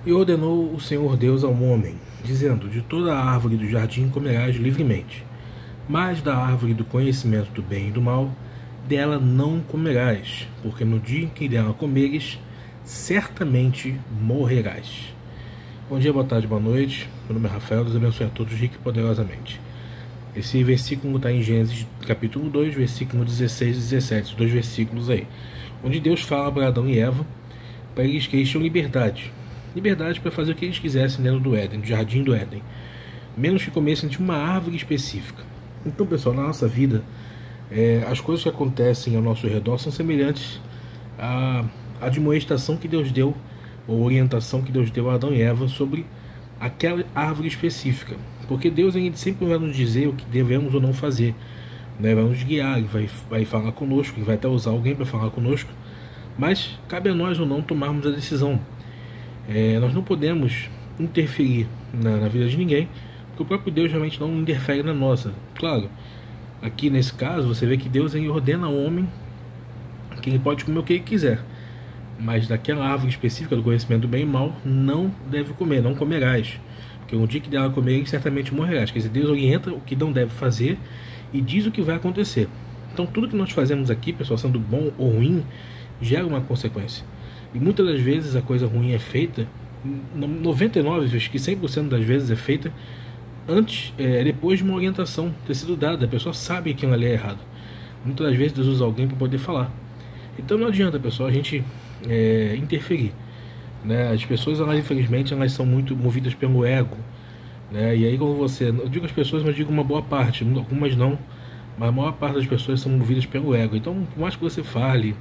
E ordenou o Senhor Deus ao homem, dizendo: de toda a árvore do jardim comerás livremente, mas da árvore do conhecimento do bem e do mal, dela não comerás, porque no dia em que dela comeres, certamente morrerás. Bom dia, boa tarde, boa noite. Meu nome é Rafael, Deus abençoe a todos rico e poderosamente. Esse versículo está em Gênesis capítulo 2, versículo 16 e 17, os dois versículos aí, onde Deus fala para Adão e Eva, para eles que eles tinham liberdade para fazer o que eles quisessem dentro do Éden, do jardim do Éden, menos que comessem de uma árvore específica. Então, pessoal, na nossa vida, as coisas que acontecem ao nosso redor são semelhantes à admoestação que Deus deu, ou orientação que Deus deu a Adão e Eva sobre aquela árvore específica, porque Deus sempre vai nos dizer o que devemos ou não fazer, né? Vai nos guiar, vai falar conosco, vai até usar alguém para falar conosco, mas cabe a nós ou não tomarmos a decisão. Nós não podemos interferir na vida de ninguém, porque o próprio Deus realmente não interfere na nossa. Claro, aqui nesse caso você vê que Deus ordena ao homem que ele pode comer o que ele quiser, mas daquela árvore específica do conhecimento do bem e mal não deve comer, não comerás, porque um dia que dela comer certamente morrerás. Quer dizer, Deus orienta o que não deve fazer e diz o que vai acontecer. Então tudo que nós fazemos aqui, pessoal, sendo bom ou ruim, gera uma consequência. E muitas das vezes a coisa ruim é feita, 99, acho que 100% das vezes é feita depois de uma orientação ter sido dada. A pessoa sabe que aquilo ali é errado. Muitas das vezes Deus usa alguém para poder falar. Então não adianta, pessoal, a gente interferir, né? As pessoas, infelizmente, elas são muito movidas pelo ego, né? E aí, como eu digo as pessoas, mas digo uma boa parte, algumas não, mas a maior parte das pessoas são movidas pelo ego. Então, por mais que você fale,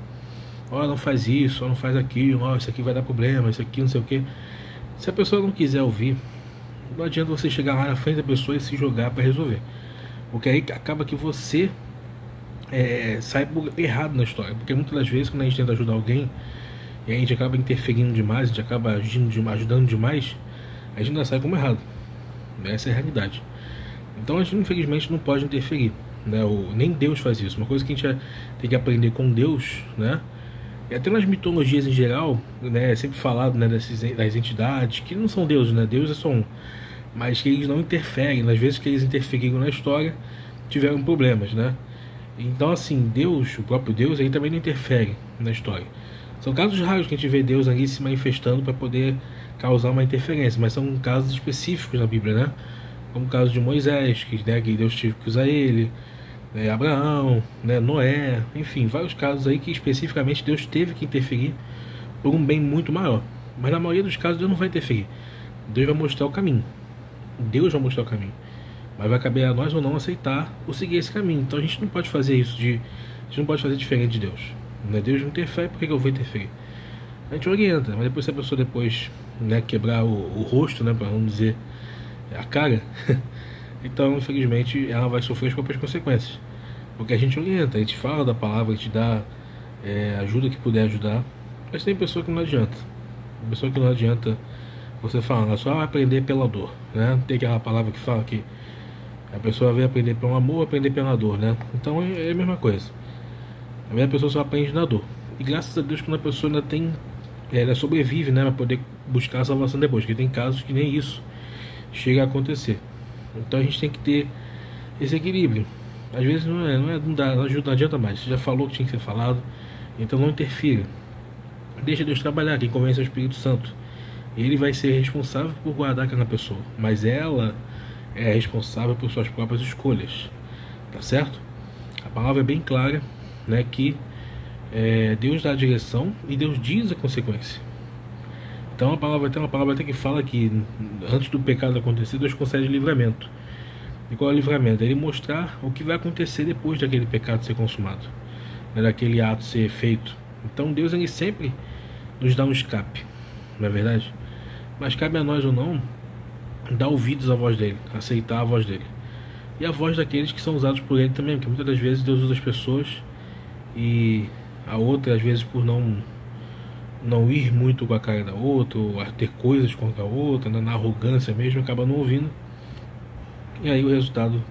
não faz isso, não faz aquilo, isso aqui vai dar problema, isso aqui não sei o que, se a pessoa não quiser ouvir, não adianta você chegar lá na frente da pessoa e se jogar para resolver, porque aí acaba que você sai errado na história. Porque muitas das vezes, quando a gente tenta ajudar alguém e a gente acaba interferindo demais, a gente acaba ajudando demais, a gente ainda sai como errado. Essa é a realidade. Então a gente, infelizmente, não pode interferir, né? Nem Deus faz isso. Uma coisa que a gente tem que aprender com Deus, né? E até nas mitologias em geral, né, é sempre falado, né, das entidades que não são deuses, né? Deus é só um, mas que eles não interferem. Nas vezes que eles interferiram na história, tiveram problemas, né? Então, assim, Deus, o próprio Deus, ele também não interfere na história. São casos raros que a gente vê Deus ali se manifestando para poder causar uma interferência, mas são casos específicos na Bíblia, né? Como o caso de Moisés, que Deus teve que usar ele, Abraão, Noé, enfim, vários casos aí que especificamente Deus teve que interferir por um bem muito maior. Mas na maioria dos casos Deus não vai interferir. Deus vai mostrar o caminho. Deus vai mostrar o caminho. Mas vai caber a nós ou não aceitar ou seguir esse caminho. Então a gente não pode fazer isso, a gente não pode fazer diferente de Deus. Deus não interfere, por que eu vou interferir? A gente orienta, mas depois se a pessoa quebrar o rosto, para não dizer a cara, então infelizmente ela vai sofrer as próprias consequências. Porque a gente orienta, a gente fala da palavra, a gente dá ajuda que puder ajudar, mas tem pessoa que não adianta. Pessoa que não adianta você falar, ela só vai aprender pela dor, né? Tem aquela palavra que fala que a pessoa vai aprender pelo amor, aprender pela dor, né? Então é a mesma coisa. A mesma pessoa só aprende na dor. E graças a Deus quando a pessoa ainda tem, ela sobrevive, né? Para poder buscar a salvação depois. Porque tem casos que nem isso chega a acontecer. Então a gente tem que ter esse equilíbrio. Às vezes não adianta mais. Você já falou que tinha que ser falado. Então não interfira. Deixa Deus trabalhar. Quem convence é o Espírito Santo. Ele vai ser responsável por guardar aquela pessoa. Mas ela é responsável por suas próprias escolhas, tá certo? A palavra é bem clara, né, que Deus dá a direção e Deus diz a consequência. Então tem uma palavra até que fala que antes do pecado acontecer, Deus concede livramento. E qual é o livramento? É Ele mostrar o que vai acontecer depois daquele pecado ser consumado, né, daquele ato ser feito. Então Deus, ele sempre nos dá um escape, não é verdade? Mas cabe a nós ou não dar ouvidos à voz dele, aceitar a voz dele e a voz daqueles que são usados por ele também, porque muitas das vezes Deus usa as pessoas e a outra, às vezes, por não ir muito com a cara da outra, ou a ter coisas contra a outra, na arrogância mesmo, acaba não ouvindo, e aí o resultado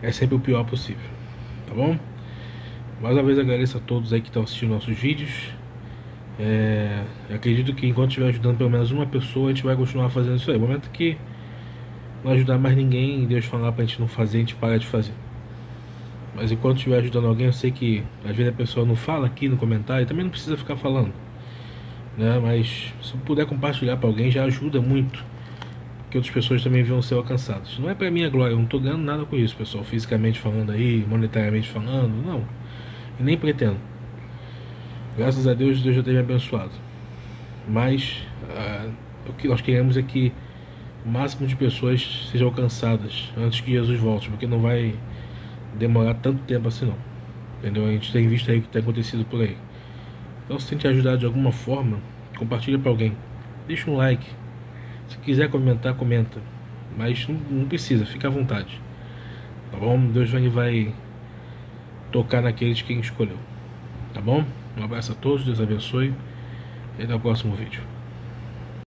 é sempre o pior possível, tá bom? Mais uma vez agradeço a todos aí que estão assistindo nossos vídeos Eu acredito que enquanto estiver ajudando pelo menos uma pessoa, a gente vai continuar fazendo isso aí. No momento que não ajudar mais ninguém e Deus falar pra gente não fazer, a gente para de fazer. Mas enquanto estiver ajudando alguém, eu sei que às vezes a pessoa não fala aqui no comentário, também não precisa ficar falando, né? Mas se puder compartilhar pra alguém, já ajuda muito, que outras pessoas também venham ser alcançadas. Não é pra minha glória, eu não tô ganhando nada com isso, pessoal, fisicamente falando aí, monetariamente falando, não. E nem pretendo. Graças a Deus, Deus já tem me abençoado. Mas o que nós queremos é que o máximo de pessoas sejam alcançadas antes que Jesus volte, porque não vai demorar tanto tempo assim não. Entendeu? A gente tem visto aí o que tem acontecido por aí. Então, se a gente ajudar de alguma forma, compartilha para alguém. Deixa um like. Se quiser comentar, comenta. Mas não precisa, fica à vontade. Tá bom? Deus vai tocar naqueles que quem escolheu. Tá bom? Um abraço a todos, Deus abençoe. E até o próximo vídeo.